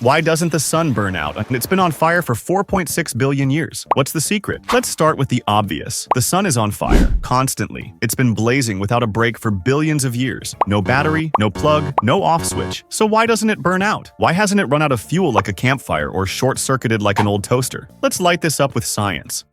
Why doesn't the sun burn out? And it's been on fire for 4.6 billion years. What's the secret? Let's start with the obvious. The sun is on fire, constantly. It's been blazing without a break for billions of years. No battery, no plug, no off switch. So why doesn't it burn out? Why hasn't it run out of fuel like a campfire or short-circuited like an old toaster? Let's light this up with science.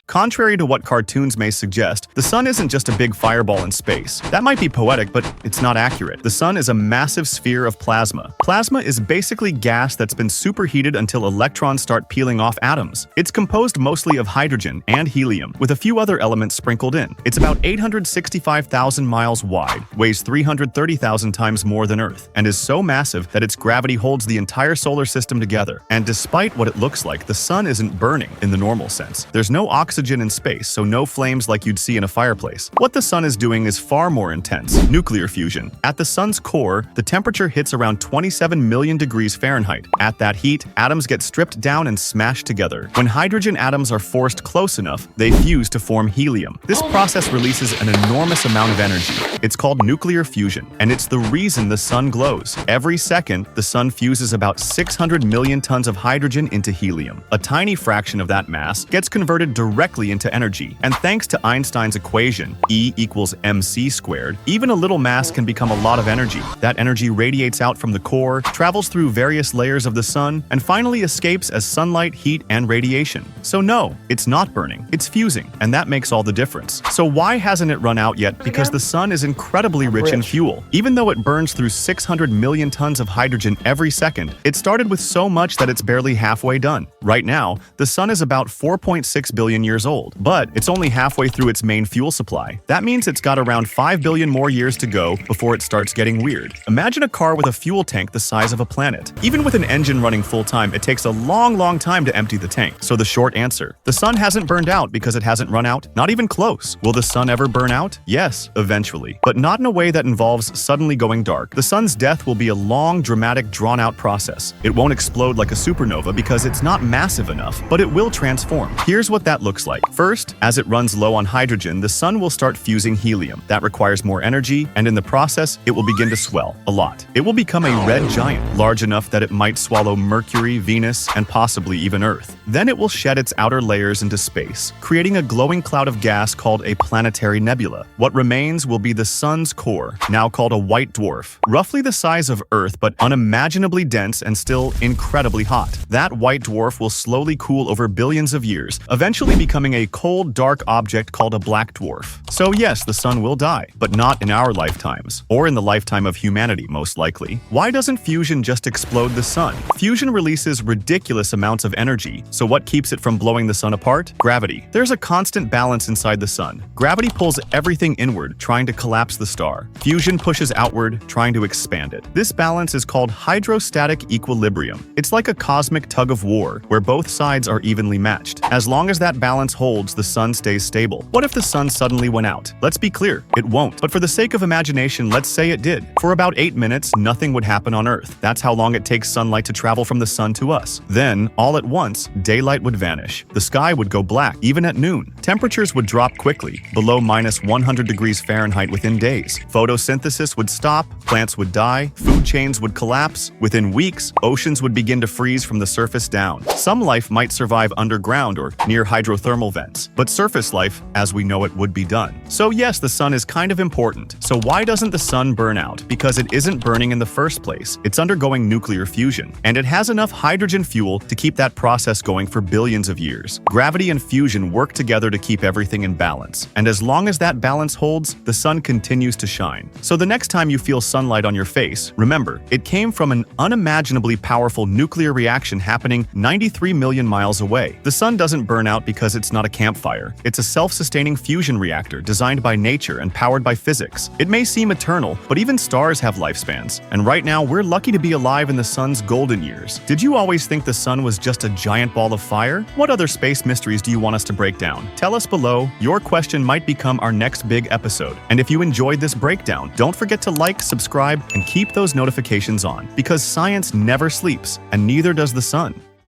Contrary to what cartoons may suggest, the sun isn't just a big fireball in space. That might be poetic, but it's not accurate. The sun is a massive sphere of plasma. Plasma is basically gas that's been superheated until electrons start peeling off atoms. It's composed mostly of hydrogen and helium, with a few other elements sprinkled in. It's about 865,000 miles wide, weighs 330,000 times more than Earth, and is so massive that its gravity holds the entire solar system together. And despite what it looks like, the sun isn't burning in the normal sense. There's no oxygen in space, so no flames like you'd see in a fireplace. What the sun is doing is far more intense: nuclear fusion. At the sun's core, the temperature hits around 27 million degrees Fahrenheit. At that heat, atoms get stripped down and smashed together. When hydrogen atoms are forced close enough, they fuse to form helium. This process releases an enormous amount of energy. It's called nuclear fusion, and it's the reason the sun glows. Every second, the sun fuses about 600 million tons of hydrogen into helium. A tiny fraction of that mass gets converted directly into energy, and thanks to Einstein's equation, E equals mc squared, even a little mass can become a lot of energy. That energy radiates out from the core, travels through various layers of the sun, and finally escapes as sunlight, heat, and radiation. So no, it's not burning, it's fusing, and that makes all the difference. So why hasn't it run out yet? Because the sun is incredibly rich in fuel. Even though it burns through 600 million tons of hydrogen every second, it started with so much that it's barely halfway done. Right now, the sun is about 4.6 billion years old, but it's only halfway through its main fuel supply. That means it's got around 5 billion more years to go before it starts getting weird. Imagine a car with a fuel tank the size of a planet. Even with an engine running full time, it takes a long time to empty the tank. So the short answer: the sun hasn't burned out because it hasn't run out. Not even close. Will the sun ever burn out? Yes, eventually, but not in a way that involves suddenly going dark. The sun's death will be a long, dramatic, drawn-out process. It won't explode like a supernova because it's not massive enough, but it will transform. Here's what that looks like. First, as it runs low on hydrogen, the sun will start fusing helium. That requires more energy, and in the process, it will begin to swell a lot. It will become a red giant, large enough that it might swallow Mercury, Venus, and possibly even Earth. Then it will shed its outer layers into space, creating a glowing cloud of gas called a planetary nebula. What remains will be the sun's core, now called a white dwarf, roughly the size of Earth but unimaginably dense and still incredibly hot. That white dwarf will slowly cool over billions of years, eventually becoming a cold, dark object called a black dwarf. So yes, the sun will die, but not in our lifetimes, or in the lifetime of humanity, most likely. Why doesn't fusion just explode the sun? Fusion releases ridiculous amounts of energy, so what keeps it from blowing the sun apart? Gravity. There's a constant balance inside the sun. Gravity pulls everything inward, trying to collapse the star. Fusion pushes outward, trying to expand it. This balance is called hydrostatic equilibrium. It's like a cosmic tug of war, where both sides are evenly matched. As long as that balance holds, the sun stays stable. What if the sun suddenly went out? Let's be clear, it won't. But for the sake of imagination, let's say it did. For about 8 minutes, nothing would happen on Earth. That's how long it takes sunlight to travel from the sun to us. Then, all at once, daylight would vanish. The sky would go black, even at noon. Temperatures would drop quickly, below minus 100 degrees Fahrenheit within days. Photosynthesis would stop, plants would die, food chains would collapse. Within weeks, oceans would begin to freeze from the surface down. Some life might survive underground or near hydrothermal vents, but surface life, as we know it, would be done. So yes, the sun is kind of important. So why doesn't the sun burn out? Because it isn't burning in the first place. It's undergoing nuclear fusion, and it has enough hydrogen fuel to keep that process going for billions of years. Gravity and fusion work together to keep everything in balance, and as long as that balance holds, the sun continues to shine. So the next time you feel sunlight on your face, remember, it came from an unimaginably powerful nuclear reaction happening 93 million miles away. The sun doesn't burn out because it's not a campfire. It's a self-sustaining fusion reactor designed by nature and powered by physics. It may seem eternal, but even stars have lifespans, and right now we're lucky to be alive in the sun's golden years. Did you always think the sun was just a giant ball of fire? What other space mysteries do you want us to break down? Tell us below. Your question might become our next big episode. And if you enjoyed this breakdown, don't forget to like, subscribe, and keep those notifications on, because science never sleeps, and neither does the sun.